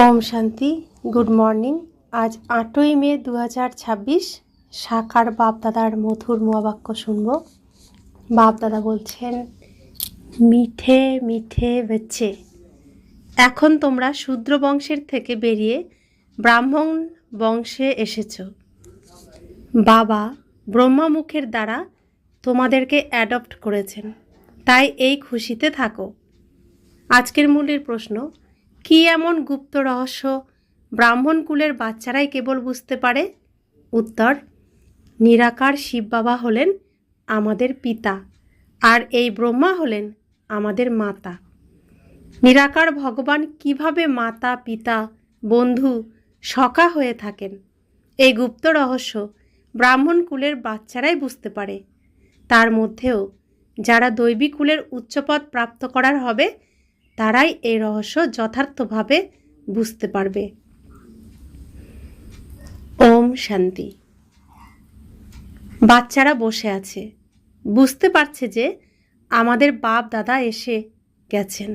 Om Shanti. Good morning. आज 8ই মে 2026 সাকার বাপদাদার মধুর মহাবাক্য শুনব। বাপদাদা বলছেন, মিঠে মিঠে বেচ্ছে, এখন তোমরা শূদ্র বংশের থেকে বেরিয়ে ব্রাহ্মণ বংশে এসেছ। বাবা ব্রহ্মামুখের দ্বারা তোমাদেরকে অ্যাডপ্ট করেছেন, তাই এই খুশিতে থাকো। আজকের মূলের প্রশ্ন, কি এমন গুপ্ত রহস্য ব্রাহ্মণ কুলের বাচ্চারাই কেবল বুঝতে পারে? উত্তর, নিরাকার শিব বাবা হলেন আমাদের পিতা, আর এই ব্রহ্মা হলেন আমাদের মাতা। নিরাকার ভগবান কিভাবে মাতা, পিতা, বন্ধু, সখা হয়ে থাকেন, এই গুপ্ত রহস্য ব্রাহ্মণ কুলের বাচ্চারাই বুঝতে পারে। তার মধ্যেও যারা দৈবী কুলের উচ্চপদ প্রাপ্ত করার হবে, তারাই এই রহস্য যথার্থভাবে বুঝতে পারবে। ওম শান্তি। বাচ্চারা বসে আছে, বুঝতে পারছে যে আমাদের বাপ দাদা এসে গেছেন।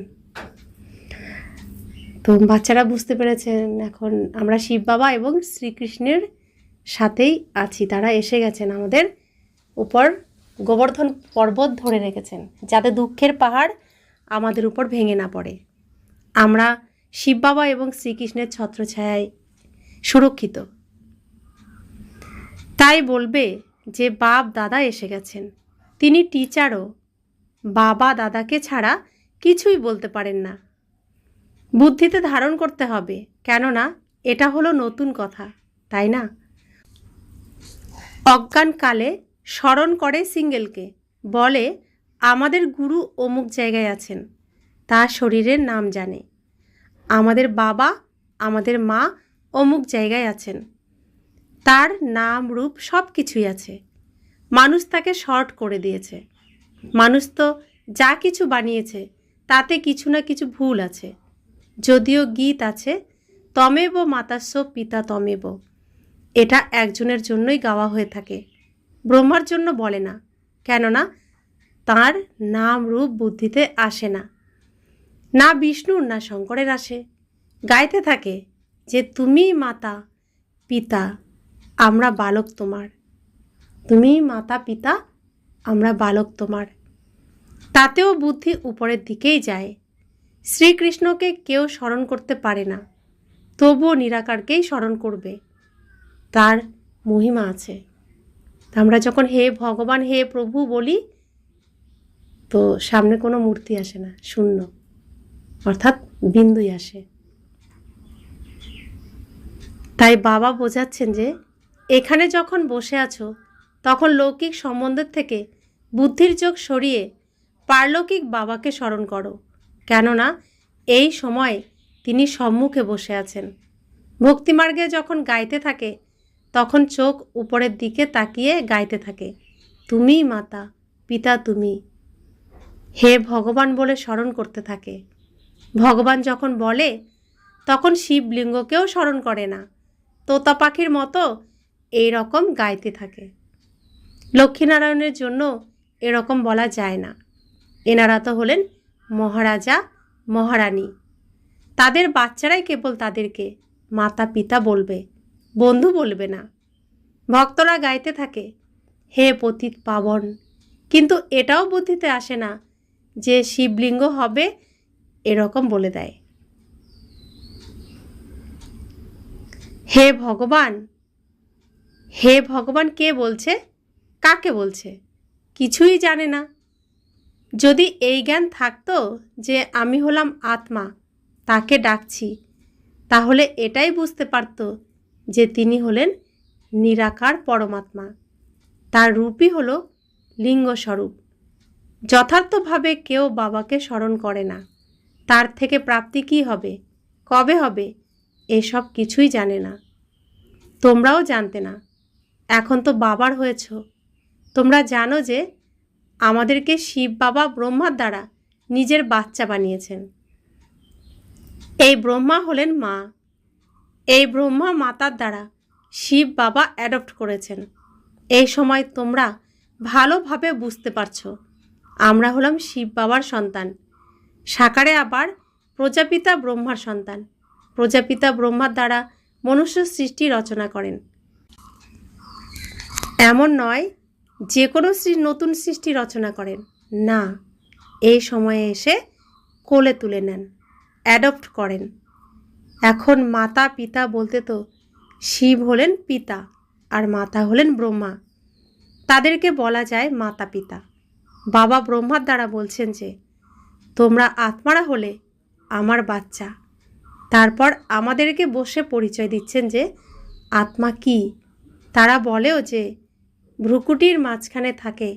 তো বাচ্চারা বুঝতে পেরেছেন এখন আমরা শিব বাবা এবং শ্রীকৃষ্ণের সাথেই আছি। তারা এসে গেছেন, আমাদের উপর গোবর্ধন পর্বত ধরে রেখেছেন, যাতে দুঃখের পাহাড় আমাদের উপর ভেঙে না পড়ে। আমরা শিব বাবা এবং শ্রীকৃষ্ণের ছত্রছায়ায় সুরক্ষিত। তাই বলবে যে বাপ দাদা এসে গেছেন। তিনি টিচারও, বাবা দাদাকে ছাড়া কিছুই বলতে পারেন না। বুদ্ধিতে ধারণ করতে হবে, কেননা এটা হলো নতুন কথা, তাই না? অজ্ঞানকালে স্মরণ করে সিঙ্গেলকে, বলে আমাদের গুরু অমুক জায়গায় আছেন, তার শরীরের নাম জানে। আমাদের বাবা, আমাদের মা অমুক জায়গায় আছেন, তার নাম রূপ সব কিছুই আছে। মানুষ তাকে শর্ট করে দিয়েছে। মানুষ তো যা কিছু বানিয়েছে তাতে কিছু না কিছু ভুল আছে। যদিও গীত আছে, তমেব মাতাস্য পিতা তমেব, এটা একজনের জন্যই গাওয়া হয়ে থাকে, ব্রহ্মার জন্য বলে না, কেননা তার নাম রূপ বুদ্ধিতে আসে না। না বিষ্ণুর না শঙ্করের আসে। গাইতে থাকে যে তুমি মাতা পিতা, আমরা বালক তোমার। তুমি মাতা পিতা, আমরা বালক তোমার। তাতেও বুদ্ধি উপরের দিকেই যায়। শ্রীকৃষ্ণকে কেউ স্মরণ করতে পারে না, তবুও নিরাকারকেই স্মরণ করবে, তার মহিমা আছে। আমরা যখন হে ভগবান, হে প্রভু বলি, তো সামনে কোনো মূর্তি আসে না, শূন্য, অর্থাৎ বিন্দুই আসে। তাই বাবা বোঝাচ্ছেন যে এখানে যখন বসে আছো, তখন লৌকিক সম্বন্ধের থেকে বুদ্ধির চোখ সরিয়ে পারলৌকিক বাবাকে স্মরণ করো, কেননা এই সময় তিনি সম্মুখে বসে আছেন। ভক্তিমার্গে যখন গাইতে থাকে, তখন চোখ উপরের দিকে তাকিয়ে গাইতে থাকে, তুমিই মাতা পিতা, তুমি হে ভগবান বলে স্মরণ করতে থাকে। ভগবান যখন বলে, তখন শিবলিঙ্গকেও স্মরণ করে না, তোতা পাখির মতো এই রকম গাইতে থাকে। লক্ষ্মীনারায়ণের জন্য এরকম বলা যায় না। এনারা তো হলেন মহারাজা মহারানী, তাদের বাচ্চারাই কেবল তাদেরকে মাতা পিতা বলবে, বন্ধু বলবে না। ভক্তরা গাইতে থাকে হে পতিত পাবন, কিন্তু এটাও বুদ্ধিতে আসে না যে শিবলিঙ্গ হবে, এরকম বলে দেয়। হে ভগবান, হে ভগবান কে বলছে, কাকে বলছে, কিছুই জানে না। যদি এই জ্ঞান থাকতো যে আমি হলাম আত্মা, তাকে ডাকছি, তাহলে এটাই বুঝতে পারত যে তিনি হলেন নিরাকার পরমাত্মা, তার রূপই হলো লিঙ্গস্বরূপ। যথার্থভাবে কেউ বাবাকে স্মরণ করে না। তার থেকে প্রাপ্তি কী হবে, কবে হবে, এসব কিছুই জানে না। তোমরাও জানতে না, এখন তো বাবার হয়েছ। তোমরা জানো যে আমাদেরকে শিব বাবা ব্রহ্মার দ্বারা নিজের বাচ্চা বানিয়েছেন। এই ব্রহ্মা হলেন মা। এই ব্রহ্মা মাতার দ্বারা শিব বাবা অ্যাডপ্ট করেছেন। এই সময় তোমরা ভালোভাবে বুঝতে পারছো আমরা হলাম শিব বাবার সন্তান, সাকারে আবার প্রজাপিতা ব্রহ্মার সন্তান। প্রজাপিতা ব্রহ্মার দ্বারা মনুষ্য সৃষ্টি রচনা করেন। এমন নয় যে কোনো নতুন সৃষ্টি রচনা করেন না, এই সময়ে এসে কোলে তুলে নেন, অ্যাডপ্ট করেন। এখন মাতা পিতা বলতে তো শিব হলেন পিতা আর মাতা হলেন ব্রহ্মা, তাদেরকে বলা যায় মাতা পিতা। বাবা ব্রহ্মার দ্বারা বলছেন যে তোমরা আত্মারা হলে আমার বাচ্চা। তারপর আমাদেরকে বসে পরিচয় দিচ্ছেন যে আত্মা কি। তারা বলেও যে ভ্রুকুটির মাঝখানে থাকে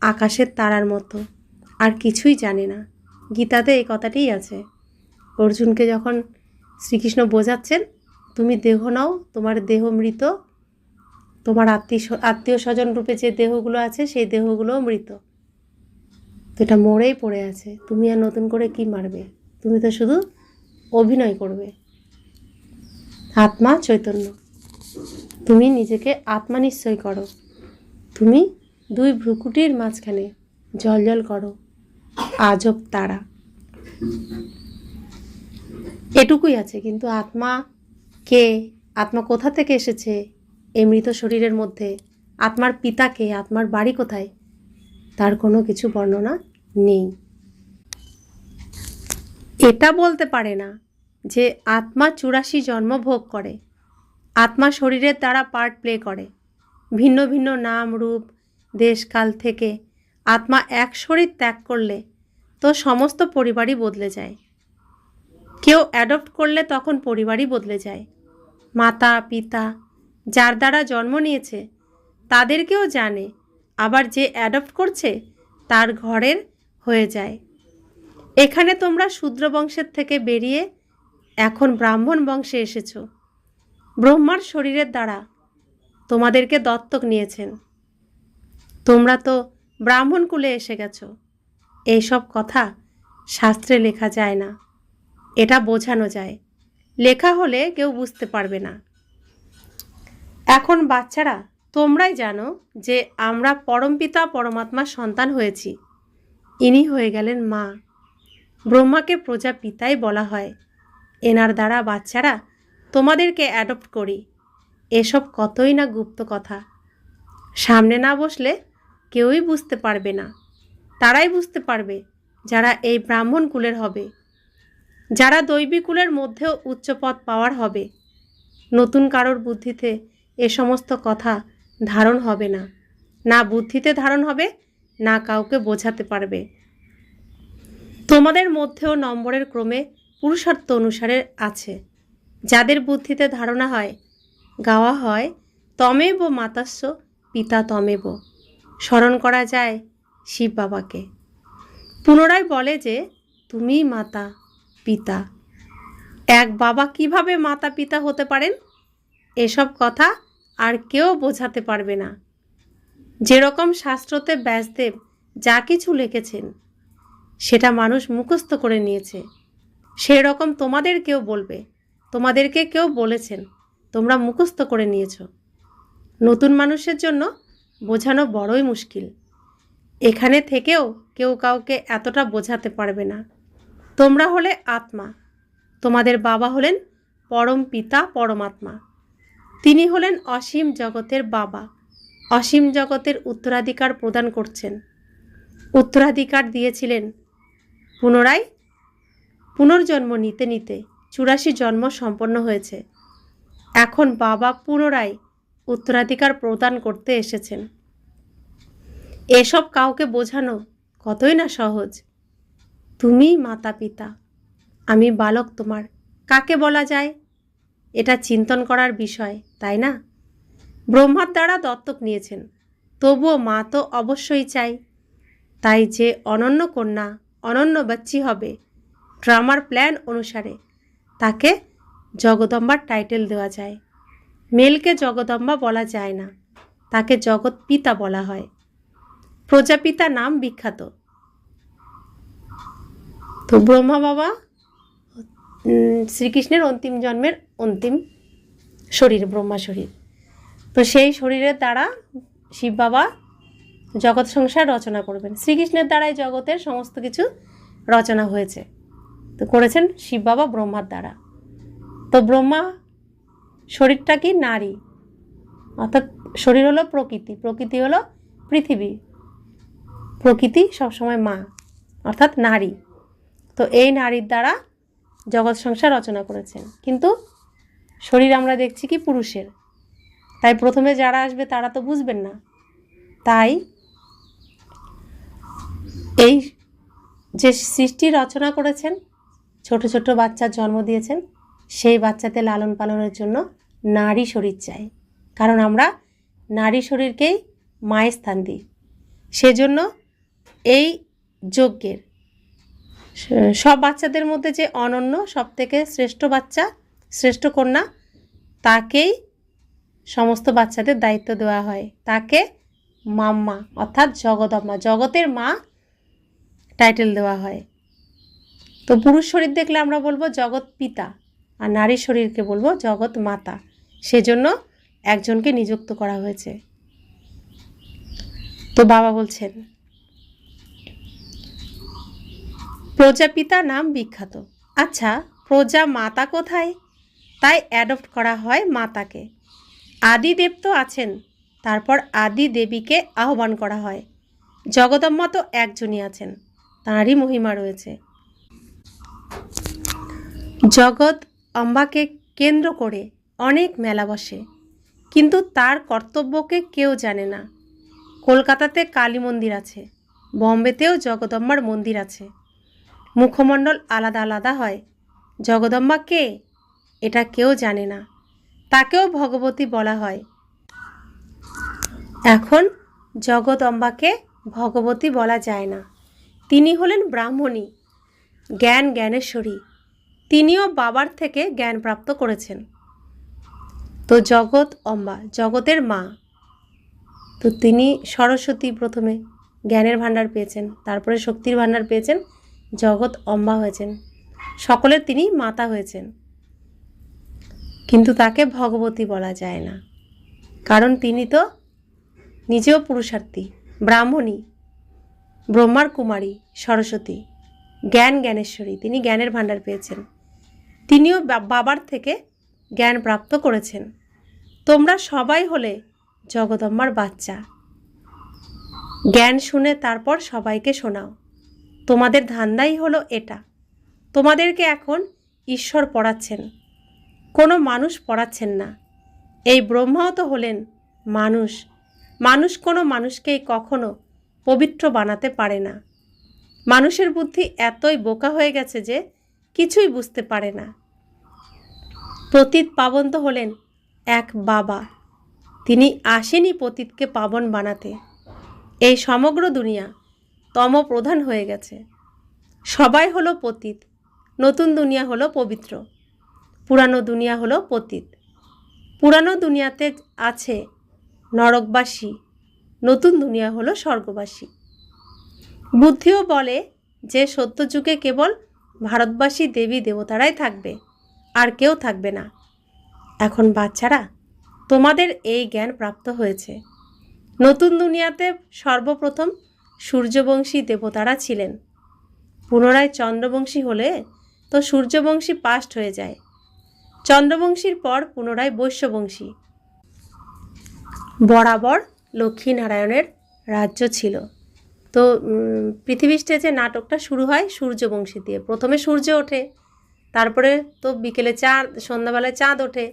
আকাশের তারার মতো, আর কিছুই জানে না। গীতাতে এই কথাটিই আছে। অর্জুনকে যখন শ্রীকৃষ্ণ বোঝাচ্ছেন তুমি দেহ নাও, তোমার দেহ মৃত, তোমার আত্মীয় স্বজন রূপে যে দেহগুলো আছে সেই দেহগুলোও মৃত, তো এটা মরেই পড়ে আছে, তুমি আর নতুন করে কি মারবে, তুমি তো শুধু অভিনয় করবে। আত্মা চৈতন্য, তুমি নিজেকে আত্মা নিশ্চয় করো, তুমি দুই ভ্রুকুটির মাঝখানে জ্বলজ্বল করো আজব তারা। এটুকুই আছে, কিন্তু আত্মা কে, আত্মা কোথা থেকে এসেছে এই মৃত শরীরের মধ্যে, আত্মার পিতা কে, আত্মার বাড়ি কোথায়, তার কোনো কিছু বর্ণনা নেই। এটা বলতে পারে না যে আত্মা 84 জন্ম ভোগ করে, আত্মা শরীরের দ্বারা পার্ট প্লে করে, ভিন্ন ভিন্ন নাম রূপ দেশ কাল থেকে আত্মা এক শরীর ত্যাগ করলে তো সমস্ত পরিবারই বদলে যায়। কেউ অ্যাডপ্ট করলে তখন পরিবারই বদলে যায়। মাতা পিতা যার দ্বারা জন্ম নিয়েছে তাদেরকেও জানে, আবার যে অ্যাডপ্ট করছে তার ঘরের হয়ে যায়। এখানে তোমরা শূদ্র বংশের থেকে বেরিয়ে এখন ব্রাহ্মণ বংশে এসেছো। ব্রহ্মার শরীরের দ্বারা তোমাদেরকে দত্তক নিয়েছেন, তোমরা তো ব্রাহ্মণ কুলে এসে গেছো। এইসব কথা শাস্ত্রে লেখা যায় না, এটা বোঝানো যায়, লেখা হলে কেউ বুঝতে পারবে না। এখন বাচ্চারা তোমরাই জানো যে আমরা পরমপিতা পরমাত্মার সন্তান হয়েছি, ইনি হয়ে গেলেন মা। ব্রহ্মাকে প্রজাপিতাই বলা হয়। এনার দ্বারা বাচ্চারা তোমাদেরকে অ্যাডপ্ট করি। এসব কতই না গুপ্ত কথা, সামনে না বসলে কেউই বুঝতে পারবে না। তারাই বুঝতে পারবে যারা এই ব্রাহ্মণ কুলের হবে, যারা দৈবী কুলের মধ্যেও উচ্চ পদ পাওয়ার হবে। নতুন কারোর বুদ্ধিতে এ সমস্ত কথা ধারণ হবে না, না বুদ্ধিতে ধারণ হবে, না কাউকে বোঝাতে পারবে। তোমাদের মধ্যেও নম্বরের ক্রমে পুরুষার্থ অনুসারে আছে। যাদের বুদ্ধিতে ধারণা হয়, গাওয়া হয় তমেব মাতাস্য পিতা তমেব, স্মরণ করা যায় শিব বাবাকে। পুনরায় বলে যে তুমি মাতা পিতা। এক বাবা কিভাবে মাতা পিতা হতে পারেন, এসব কথা আর কেউ বোঝাতে পারবে না। যেরকম শাস্ত্রতে ব্যাসদেব যা কিছু লিখেছেন সেটা মানুষ মুখস্থ করে নিয়েছে, সেই রকম তোমাদেরকেও বলবে, তোমাদেরকে কেউ বলেছেন, তোমরা মুখস্থ করে নিয়েছো। নতুন মানুষের জন্য বোঝানো বড়ই মুশকিল। এখানে থেকেও কেউ কাউকে এতটা বোঝাতে পারবে না। তোমরা হলে আত্মা, তোমাদের বাবা হলেন পরম পিতা পরমাত্মা। তিনি হলেন অসীম জগতের বাবা, অসীম জগতের উত্তরাধিকার প্রদান করছেন। উত্তরাধিকার দিয়েছিলেন, পুনর্জন্ম নিতে নিতে 84 জন্ম সম্পন্ন হয়েছে। এখন বাবা পুনরায় উত্তরাধিকার প্রদান করতে এসেছেন। এসব কাউকে বোঝানো কতই না সহজ। তুমি মাতা পিতা, আমি বালক তোমার, কাকে বলা যায়, এটা চিন্তন করার বিষয়, তাই না? ব্রহ্মার দ্বারা দত্তক নিয়েছেন, তবুও মা তো অবশ্যই চাই। তাই যে অনন্য কন্যা অনন্য বাচ্চি হবে, ড্রামার প্ল্যান অনুসারে তাকে জগদম্বার টাইটেল দেওয়া যায়। মেলকে জগদম্বা বলা যায় না, তাকে জগৎ পিতা বলা হয়। প্রজাপিতা নাম বিখ্যাত। তো ব্রহ্মা বাবা শ্রীকৃষ্ণের অন্তিম জন্মের অন্তিম শরীর, ব্রহ্মা শরীর। তো সেই শরীরের দ্বারা শিব বাবা জগৎ সংসার রচনা করবেন। শ্রীকৃষ্ণের দ্বারাই জগতের সমস্ত কিছু রচনা হয়েছে, তো করেছেন শিব বাবা ব্রহ্মার দ্বারা। তো ব্রহ্মা শরীরটা কি নারী, অর্থাৎ শরীর হলো প্রকৃতি, প্রকৃতি হলো পৃথিবী, প্রকৃতি সবসময় মা অর্থাৎ নারী। তো এই নারীর দ্বারা জগৎ সংসার রচনা করেছেন, কিন্তু শরীর আমরা দেখছি কি পুরুষের। তাই প্রথমে যারা আসবে তারা তো বুঝবেন না, তাই এই যে সৃষ্টি রচনা করেছেন, ছোট ছোট বাচ্চার জন্ম দিয়েছেন, সেই বাচ্চাদের লালন পালনের জন্য নারী শরীর চাই, কারণ আমরা নারী শরীরকেই মায়ের স্থান দিই। সেজন্য এই যজ্ঞের সব বাচ্চাদের মধ্যে যে অনন্য সবথেকে শ্রেষ্ঠ বাচ্চা, শ্রেষ্ঠ কন্যা, তাকেই সমস্ত বাচ্চাদের দায়িত্ব দেওয়া হয়, তাকে মাম্মা অর্থাৎ জগদম্মা, জগতের মা টাইটেল দেওয়া হয়। তো পুরুষ শরীর দেখলে আমরা বলবো জগৎ পিতা, আর নারী শরীরকে বলবো জগৎ মাতা। সেজন্য একজনকে নিযুক্ত করা হয়েছে। তো বাবা বলছেন, প্রজাপিতা নাম বিখ্যাত। আচ্ছা, প্রজা মাতা কোথায়? তাই অ্যাডপ্ট করা হয় মাতাকে। আদিদেব তো আছেন, তারপর আদি দেবীকে আহ্বান করা হয়। জগদম্মা তো একজনই আছেন, তাঁরই মহিমা রয়েছে। জগৎ অম্বাকে কেন্দ্র করে অনেক মেলা বসে, কিন্তু তার কর্তব্যকে কেউ জানে না। কলকাতাতে কালী মন্দির আছে, বম্বেতেও জগদম্মার মন্দির আছে, মুখমণ্ডল আলাদা আলাদা হয়। জগদম্মা কে এটা কেউ জানে না, তাকেও ভগবতী বলা হয়। এখন জগদম্বাকে ভগবতী বলা যায় না, তিনি হলেন ব্রাহ্মণী, জ্ঞান জ্ঞানেশ্বরী। তিনিও বাবার থেকে জ্ঞান প্রাপ্ত করেছেন। তো জগৎ অম্বা জগতের মা, তো তিনি সরস্বতী, প্রথমে জ্ঞানের ভাণ্ডার পেয়েছেন, তারপরে শক্তির ভাণ্ডার পেয়েছেন, জগৎ অম্বা হয়েছেন, সকলের তিনি মাতা হয়েছেন। কিন্তু তাকে ভগবতী বলা যায় না, কারণ তিনি তো নিজেও পুরুষার্থী, ব্রাহ্মণী, ব্রহ্মার কুমারী সরস্বতী, জ্ঞান জ্ঞানেশ্বরী, তিনি জ্ঞানের ভাণ্ডার পেয়েছেন, তিনিও বাবার থেকে জ্ঞান প্রাপ্ত করেছেন। তোমরা সবাই হলে জগদম্মার বাচ্চা। জ্ঞান শুনে তারপর সবাইকে শোনাও। তোমাদের ধান্দাই হলো এটা। তোমাদেরকে এখন ঈশ্বর পড়াচ্ছেন, কোনো মানুষ পড়াচ্ছেন না। এই ব্রহ্মাও তো হলেন মানুষ, মানুষ কোনো মানুষকেই কখনো পবিত্র বানাতে পারে না। মানুষের বুদ্ধি এতই বোকা হয়ে গেছে যে কিছুই বুঝতে পারে না। পতিত পাবন তো হলেন এক বাবা, তিনি আসেনি পতিতকে পাবন বানাতে। এই সমগ্র দুনিয়া তমপ্রধান হয়ে গেছে, সবাই হলো পতিত। নতুন দুনিয়া হলো পবিত্র, পুরানো দুনিয়া হলো পতিত। পুরানো দুনিয়াতে আছে নরকবাসী, নতুন দুনিয়া হলো স্বর্গবাসী। বুদ্ধিও বলে যে সত্যযুগে কেবল ভারতবাসী দেবী দেবতারাই থাকবে, আর কেউ থাকবে না। এখন বাচ্চারা, তোমাদের এই জ্ঞান প্রাপ্ত হয়েছে। নতুন দুনিয়াতে সর্বপ্রথম সূর্যবংশী দেবতারা ছিলেন, পুনরায় চন্দ্রবংশী হলে তো সূর্যবংশী পাস্ট হয়ে যায়, চন্দ্রবংশীর পর পুনরায় বৈশ্যবংশী। বরাবর লক্ষ্মীনারায়ণের রাজ্য ছিল। তো পৃথিবী স্টেজে নাটকটা শুরু হয় সূর্যবংশী দিয়ে। প্রথমে সূর্য ওঠে, তারপরে তো বিকেলে চাঁদ, সন্ধ্যাবেলায় চাঁদ ওঠে।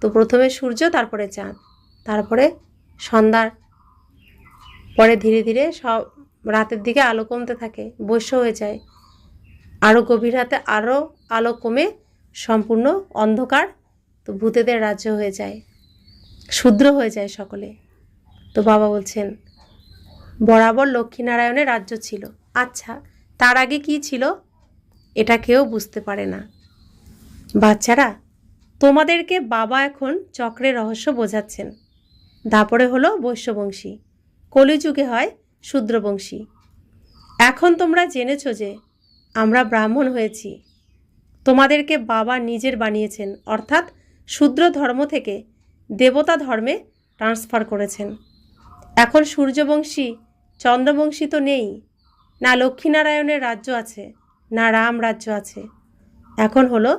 তো প্রথমে সূর্য, তারপরে চাঁদ, তারপরে সন্ধ্যার পরে ধীরে ধীরে সব রাতের দিকে আলো কমতে থাকে, বৈশ্য হয়ে যায়, আরও গভীর রাতে আরও আলো কমে সম্পূর্ণ অন্ধকার। তো ভূতেদের রাজ্য হয়ে যায়, শূদ্র হয়ে যায় সকলে। তো বাবা বলছেন বরাবর লক্ষ্মীনারায়ণের রাজ্য ছিল। আচ্ছা, তার আগে কি ছিল এটা কেউ বুঝতে পারে না। বাচ্চারা, তোমাদেরকে বাবা এখন চক্রের রহস্য বোঝাচ্ছেন। তারপরে হলো বৈশ্যবংশী, কলিযুগে হয় শূদ্রবংশী। এখন তোমরা জেনেছ যে আমরা ব্রাহ্মণ হয়েছি, তোমাদেরকে বাবা নিজের বানিয়েছেন, অর্থাৎ শূদ্র ধর্ম থেকে দেবতা ধর্মে ট্রান্সফার করেছেন। এখন সূর্যবংশী চন্দ্রবংশী তো নেই, না লক্ষ্মীনারায়ণের রাজ্য আছে, না রাম রাজ্য আছে। এখন হলো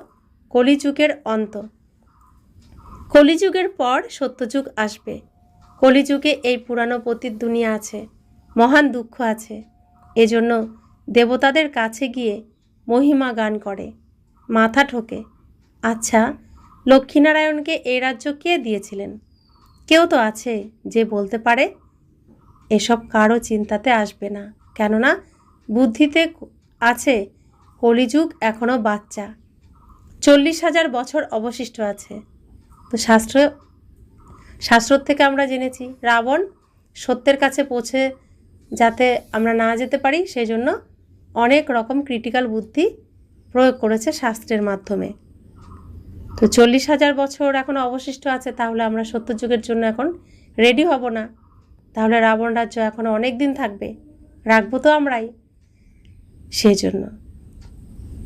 কলিযুগের অন্ত। কলিযুগের পর সত্যযুগ আসবে। কলিযুগে এই পুরানো পতিত দুনিয়া আছে, মহান দুঃখ আছে। এজন্য দেবতাদের কাছে গিয়ে মহিমা গান করে, মাথা ঠোকে। আচ্ছা, লক্ষ্মীনারায়ণকে এই রাজ্য কে দিয়েছিলেন? কেউ তো আছে যে বলতে পারে? এসব কারো চিন্তাতে আসবে না, কেননা বুদ্ধিতে আছে কলিযুগ এখনও বাচ্চা। 40,000 বছর অবশিষ্ট আছে। তো শাস্ত্র থেকে আমরা জেনেছি রাবণ সত্যের কাছে পৌঁছে যাতে আমরা না যেতে পারি, সেই জন্য অনেক রকম ক্রিটিক্যাল বুদ্ধি প্রয়োগ করেছে শাস্ত্রের মাধ্যমে। তো 40,000 বছর এখন অবশিষ্ট আছে, তাহলে আমরা সত্যযুগের জন্য এখন রেডি হব না? তাহলে রাবণ রাজ্য এখন অনেক দিন থাকবে, রাখবো তো আমরাই। সেই জন্য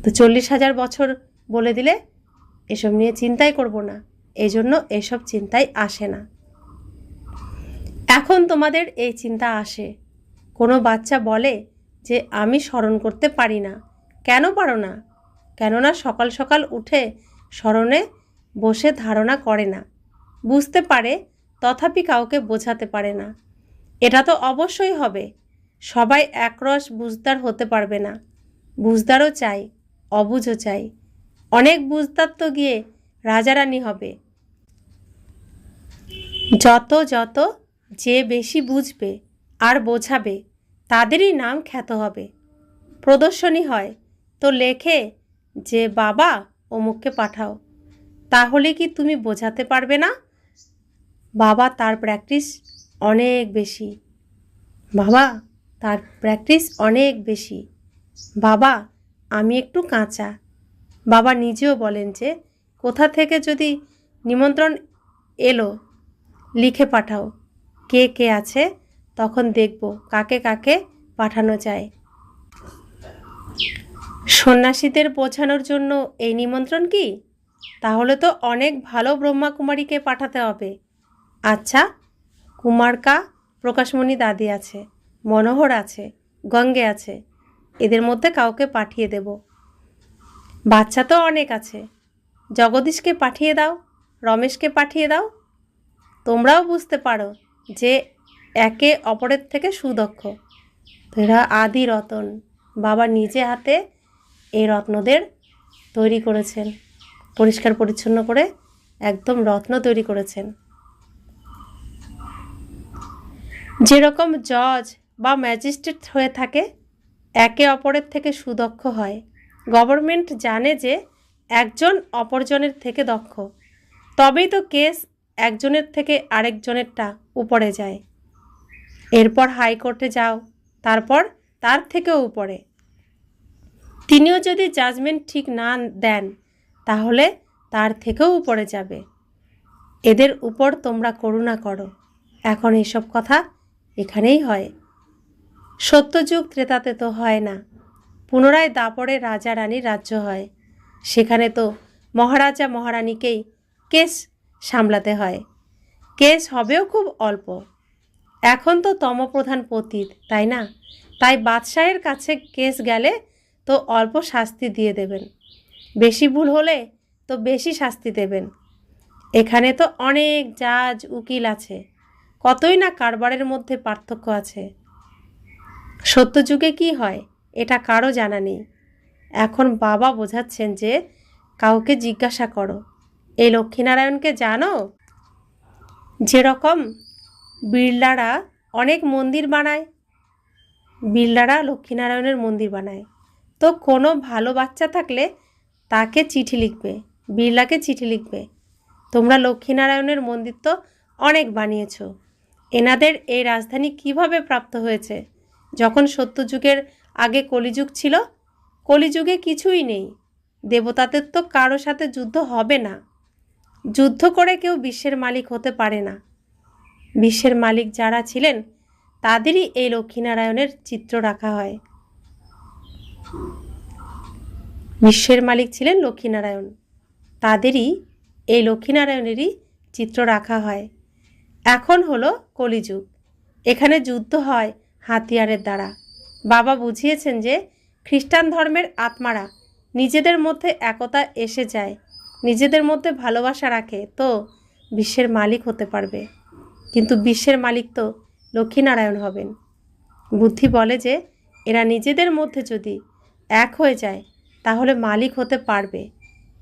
তো 40,000 বছর বলে দিলে এসব নিয়ে চিন্তাই করব না, এই জন্য এসব চিন্তাই আসে না। এখন তোমাদের এই চিন্তা আসে। কোনো বাচ্চা বলে যে আমি স্মরণ করতে পারি না। কেন পারো না? কেননা সকাল সকাল উঠে স্মরণে বসে ধারণা করে না, বুঝতে পারে তথাপি কাউকে বোঝাতে পারে না। এটা তো অবশ্যই হবে। সবাই একরস বুঝদার হতে পারবে না, বুঝদারও চাই, অবুঝও চাই। অনেক বুঝদার তো গিয়ে রাজারানী হবে। যত যে বেশি বুঝবে আর বোঝাবে তাদেরই নাম খ্যাত হবে। প্রদর্শনী হয় তো লেখে যে বাবা অমুককে পাঠাও, তাহলে কি তুমি বোঝাতে পারবে না? বাবা তার প্র্যাকটিস অনেক বেশি, বাবা তার প্র্যাকটিস অনেক বেশি। বাবা আমি একটু কাঁচা। বাবা নিজেও বলেন যে কোথা থেকে যদি নিমন্ত্রণ এলো লিখে পাঠাও, কে কে আছে, তখন দেখব কাকে কাকে পাঠানো যায়। সন্ন্যাসীদের বোঝানোর জন্য এই নিমন্ত্রণ কি? তাহলে তো অনেক ভালো ব্রহ্মাকুমারীকে পাঠাতে হবে। আচ্ছা, কুমারকা, প্রকাশমণি দাদি আছে, মনোহর আছে, গঙ্গে আছে, এদের মধ্যে কাউকে পাঠিয়ে দেব। বাচ্চা তো অনেক আছে, জগদীশকে পাঠিয়ে দাও, রমেশকে পাঠিয়ে দাও। তোমরাও বুঝতে পারো যে একে অপরের থেকে সুদক্ষ। তো এরা আদি রতন। বাবা নিজে হাতে এই রত্নদের তৈরি করেছেন, পরিষ্কার পরিচ্ছন্ন করে একদম রত্ন তৈরি করেছেন। যেরকম জজ বা ম্যাজিস্ট্রেট হয়ে থাকে, একে অপরের থেকে সুদক্ষ হয়। গভর্নমেন্ট জানে যে একজন অপরজনের থেকে দক্ষ, তবেই তো কেস একজনের থেকে আরেকজনেরটা উপরে যায়। এরপর হাইকোর্টে যাও, তারপর তার থেকেও উপরে। তিনিও যদি জাজমেন্ট ঠিক না দেন তাহলে তার থেকেও উপরে যাবে। এদের উপর তোমরা করুণা করো। এখন এসব কথা এখানেই হয়। সত্যযুগ ত্রেতাতে তো হয় না। পুনরায় দাপরে রাজা রানীর রাজ্য হয়, সেখানে তো মহারাজা মহারানীকেই কেস সামলাতে হয়। কেস হবেও খুব অল্প। এখন তো তমপ্রধান পতিত, তাই না? তাই বাদশাহের কাছে কেস গেলে তো অল্প শাস্তি দিয়ে দেবেন, বেশি ভুল হলে তো বেশি শাস্তি দেবেন। এখানে তো অনেক জাজ উকিল আছে, কতই না কারবারের মধ্যে পার্থক্য আছে। সত্যযুগে কি হয় এটা কারো জানা নেই। এখন বাবা বোঝাচ্ছেন যে কাউকে জিজ্ঞাসা করো, এই লক্ষ্মীনারায়ণকে জানো? যেরকম বিড়লারা অনেক মন্দির বানায়, বিড়লারা লক্ষ্মীনারায়ণের মন্দির বানায়। তো কোনো ভালো বাচ্চা থাকলে তাকে চিঠি লিখবে, বিড়লাকে চিঠি লিখবে, তোমরা লক্ষ্মীনারায়ণের মন্দির তো অনেক বানিয়েছ। এনাদের এই রাজধানী কিভাবে প্রাপ্ত হয়েছে? যখন সত্যযুগের আগে কলিযুগ ছিল, কলিযুগে কিছুই নেই। দেবতাদের তো কারো সাথে যুদ্ধ হবে না। যুদ্ধ করে কেউ বিশ্বের মালিক হতে পারে না। বিশ্বের মালিক যারা ছিলেন তাদেরই এই লক্ষ্মীনারায়ণের চিত্র রাখা হয়। বিশ্বের মালিক ছিলেন লক্ষ্মীনারায়ণ, তাদেরই এই লক্ষ্মীনারায়ণেরই চিত্র রাখা হয়। এখন হলো কলিযুগ, এখানে যুদ্ধ হয় হাতিয়ারের দ্বারা। বাবা বুঝিয়েছেন যে খ্রিস্টান ধর্মের আত্মারা নিজেদের মধ্যে একতা এসে যায় নিজেদের মধ্যে ভালোবাসা রাখে তো বিশ্বের মালিক হতে পারবে। কিন্তু বিশ্বের মালিক তো লক্ষ্মীনারায়ণ হবেন। বুদ্ধি বলে যে এরা নিজেদের মধ্যে যদি এক হয়ে যায় তাহলে মালিক হতে পারবে,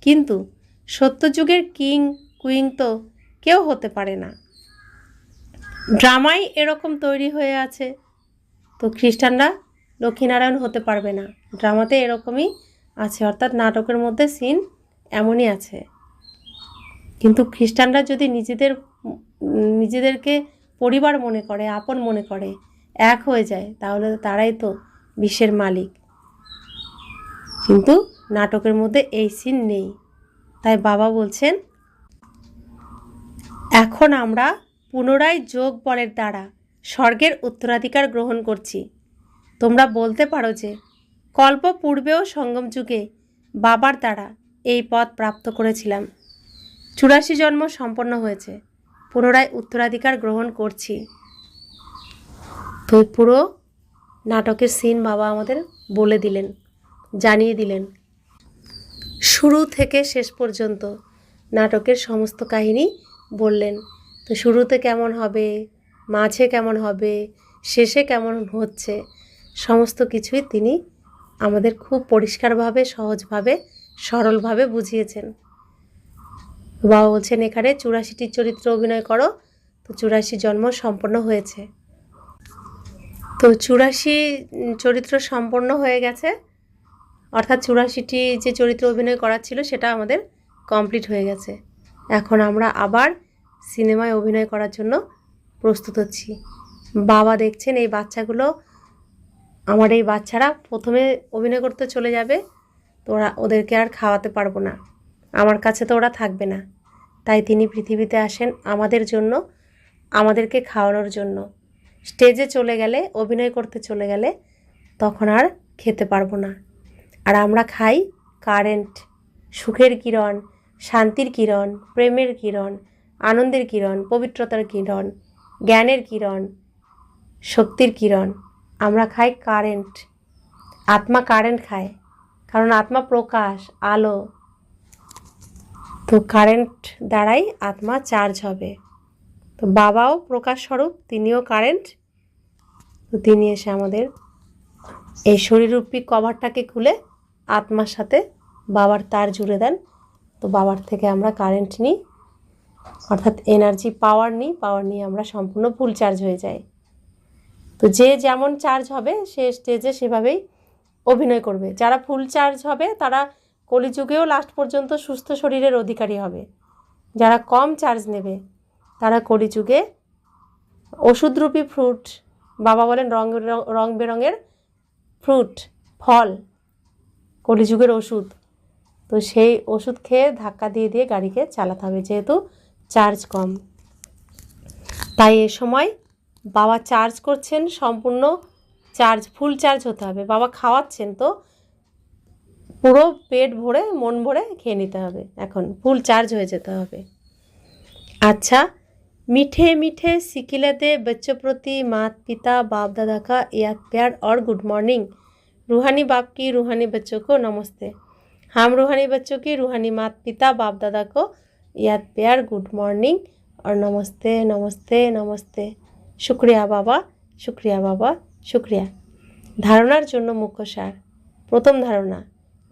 কিন্তু সত্যযুগের কিং কুইং তো কেউ হতে পারে না। ড্রামাই এরকম তৈরি হয়ে আছে, তো খ্রিস্টানরা লক্ষ্মীনারায়ণ হতে পারবে না। ড্রামাতে এরকমই আছে, অর্থাৎ নাটকের মধ্যে সিন এমনই আছে। কিন্তু খ্রিস্টানরা যদি নিজেদেরকে পরিবার মনে করে, আপন মনে করে, এক হয়ে যায়, তাহলে তারাই তো বিশ্বের মালিক। কিন্তু নাটকের মধ্যে এই সিন নেই। তাই বাবা বলছেন, এখন আমরা পুনরায় যোগ বলের দ্বারা স্বর্গের উত্তরাধিকার গ্রহণ করছি। তোমরা বলতে পারো যে কল্প পূর্বেও সঙ্গম যুগে বাবার দ্বারা এই পদ প্রাপ্ত করেছিলাম। 84 জন্ম সম্পন্ন হয়েছে, পুনরায় উত্তরাধিকার গ্রহণ করছি। তো পুরো নাটকের সিন বাবা আমাদের বলে দিলেন, জানিয়ে দিলেন। শুরু থেকে শেষ পর্যন্ত নাটকের সমস্ত কাহিনী বললেন। তো শুরুতে কেমন হবে, মাঝে কেমন হবে, শেষে কেমন হচ্ছে, সমস্ত কিছুই তিনি আমাদের খুব পরিষ্কারভাবে, সহজভাবে, সরলভাবে বুঝিয়েছেন। বাবা বলছেন এখানে 84টি চরিত্র অভিনয় করো, তো 84 জন্ম সম্পন্ন হয়েছে। তো 84 চরিত্র সম্পন্ন হয়ে গেছে, অর্থাৎ 84টি যে চরিত্র অভিনয় করার ছিল সেটা আমাদের কমপ্লিট হয়ে গেছে। এখন আমরা আবার সিনেমায় অভিনয় করার জন্য প্রস্তুত হচ্ছি। বাবা দেখছেন এই বাচ্চাগুলো, আমার এই বাচ্চারা প্রথমে অভিনয় করতে চলে যাবে, তো ওদেরকে আর খাওয়াতে পারবো না, আমার কাছে তো ওরা থাকবে না। তাই তিনি পৃথিবীতে আসেন আমাদের জন্য, আমাদেরকে খাওয়ানোর জন্য। স্টেজে চলে গেলে, অভিনয় করতে চলে গেলে তখন আর খেতে পারবো না। আর আমরা খাই কারেন্ট, সুখের কিরণ, শান্তির কিরণ, প্রেমের কিরণ, আনন্দের কিরণ, পবিত্রতার কিরণ, জ্ঞানের কিরণ, শক্তির কিরণ। আমরা খাই কারেন্ট, আত্মা কারেন্ট খায়, কারণ আত্মা প্রকাশ, আলো। তো কারেন্ট দ্বারাই আত্মা চার্জ হবে। তো বাবাও প্রকাশ স্বরূপ, তিনিও কারেন্ট। তো তিনি এসে আমাদের এই শরীররূপী কভারটাকে খুলে আত্মার সাথে বাবার তার জুড়ে দেন। তো বাবার থেকে আমরা কারেন্ট নিই, অর্থাৎ এনার্জি, পাওয়ার নিই। পাওয়ার নিয়ে আমরা সম্পূর্ণ ফুল চার্জ হয়ে যাই। তো যে যেমন চার্জ হবে সে স্টেজে সেভাবেই অভিনয় করবে। যারা ফুল চার্জ হবে তারা কলিযুগেও লাস্ট পর্যন্ত সুস্থ শরীরের অধিকারী হবে। যারা কম চার্জ নেবে তারা কলিযুগে ওষুধরূপী ফ্রুট, বাবা বলেন রং বেরঙের ফ্রুট, ফল, কলিযুগের ওষুধ। তো সেই ওষুধ খেয়ে ধাক্কা দিয়ে দিয়ে গাড়িকে চালাতে হবে, যেহেতু চার্জ কম। তাই এ সময় বাবা চার্জ করছেন, সম্পূর্ণ চার্জ, ফুল চার্জ হতে হবে। বাবা খাওয়াচ্ছেন, তো পুরো পেট ভরে, মন ভরে খেয়ে নিতে হবে। এখন ফুল চার্জ হয়ে যেতে হবে। अच्छा, मीठे मीठे सिकिलते बच्चों प्रति माता पिता बाप दादा का याद प्यार और गुड मॉर्निंग। रूहानी बाप की रूहानी बच्चों को नमस्ते। हम रूहानी बच्चों की रूहानी माता पिता बाप दादा को याद प्यार, गुड मॉर्निंग और नमस्ते नमस्ते नमस्ते। शुक्रिया बाबा, शुक्रिया बाबा, शुक्रिया। धारणार जन्य मुख्य सार। प्रथम धारणा,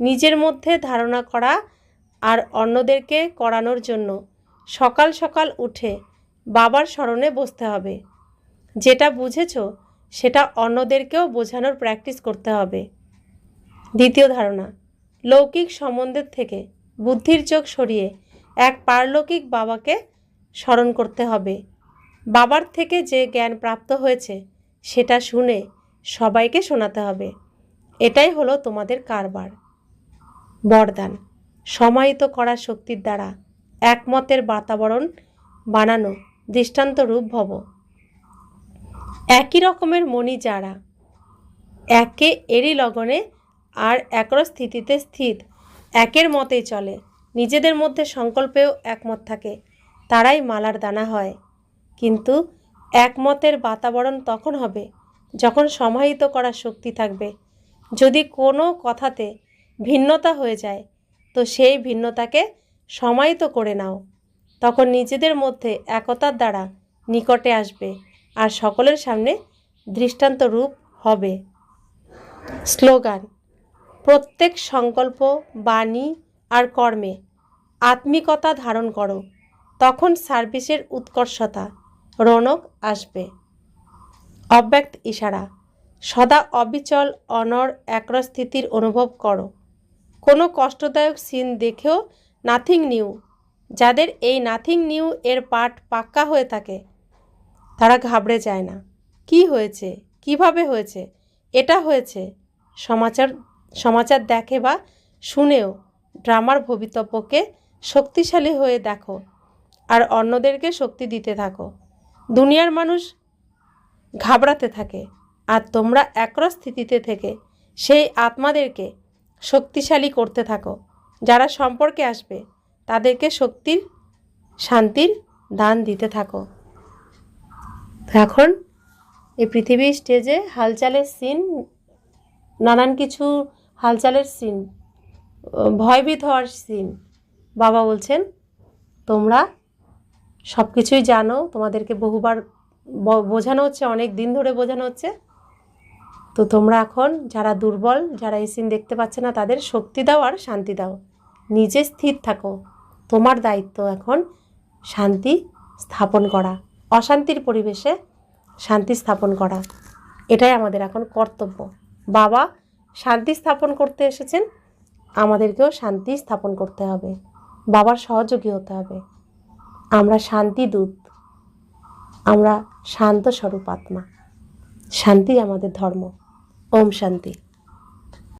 निजेर मध्य धारणा करा और अन्यदेरके करानोर जन्य सकाल सकाल उठे बाबार स्मरणे बसते हबे। जेटा बुझेछो सेटा अन्यदेरकेও বোঝানোর প্র্যাকটিস করতে হবে। দ্বিতীয় ধারণা, লৌকিক সম্বন্ধের থেকে বুদ্ধির চোখ সরিয়ে এক পারলৌকিক বাবাকে স্মরণ করতে হবে। বাবার থেকে যে জ্ঞান প্রাপ্ত হয়েছে সেটা শুনে সবাইকে শোনাতে হবে। এটাই হলো তোমাদের কারবার। বরদান, সমাহিত করা শক্তির দ্বারা একমতের বাতাবরণ বানানো দৃষ্টান্ত রূপ ভব। একই রকমের মণি যারা একে এরই লগনে আর একর স্থিতিতে স্থিত, একের মতেই চলে, নিজেদের মধ্যে সংকল্পেও একমত থাকে, তারাই মালার দানা হয়। কিন্তু একমতের বাতাবরণ তখন হবে যখন সমাহিত করার শক্তি থাকবে। যদি কোনো কথাতে ভিন্নতা হয়ে যায় তো সেই ভিন্নতাকে সমাহিত করে নাও। তখন নিজেদের মধ্যে একতার দ্বারা নিকটে আসবে আর সকলের সামনে দৃষ্টান্ত রূপ হবে। স্লোগান: প্রত্যেক সংকল্প, বাণী আর কর্মে আত্মিকতা ধারণ করো, তখন সার্ভিসের উৎকর্ষতা, রৌনক আসবে। অব্যক্ত ইশারা: সদা অবিচল অনড় একরস স্থিতির অনুভব করো। কোনো কষ্টদায়ক সিন দেখেও নাথিং নিউ। যাদের এই নাথিং নিউ এর পাঠ পাক্কা হয়ে থাকে তারা ঘাবড়ে যায় না। কি হয়েছে, কিভাবে হয়েছে, এটা হয়েছে। সমাচার দেখে বা শুনেও ড্রামার ভবিতব্যকে শক্তিশালী হয়ে দেখো আর অন্যদেরকে শক্তি দিতে থাকো। দুনিয়ার মানুষ ঘাবড়াতে থাকে আর তোমরা একরস স্থিতিতে থেকে সেই আত্মাদেরকে শক্তিশালী করতে থাকো। যারা সম্পর্কে আসবে তাদেরকে শক্তির, শান্তির দান দিতে থাকো। এখন এই পৃথিবীর স্টেজে হালচালের সিন, নানান কিছু হালচালের সিন, ভয়ভীত হওয়ার সিন। বাবা বলছেন তোমরা সব কিছুই জানো, তোমাদেরকে বহুবার বোঝানো হচ্ছে, অনেক দিন ধরে বোঝানো হচ্ছে। তো তোমরা এখন যারা দুর্বল, যারা এই সিন দেখতে পাচ্ছে না, তাদের শক্তি দাও আর শান্তি দাও। নিজে স্থির থাকো। তোমার দায়িত্ব এখন শান্তি স্থাপন করা, অশান্তির পরিবেশে শান্তি স্থাপন করা। এটাই আমাদের এখন কর্তব্য। বাবা শান্তি স্থাপন করতে এসেছেন, আমাদেরকেও শান্তি স্থাপন করতে হবে, বাবার সহযোগী হতে হবে। আমরা শান্তি দূত, আমরা শান্ত স্বরূপ আত্মা। শান্তি আমাদের ধর্ম। ওম শান্তি।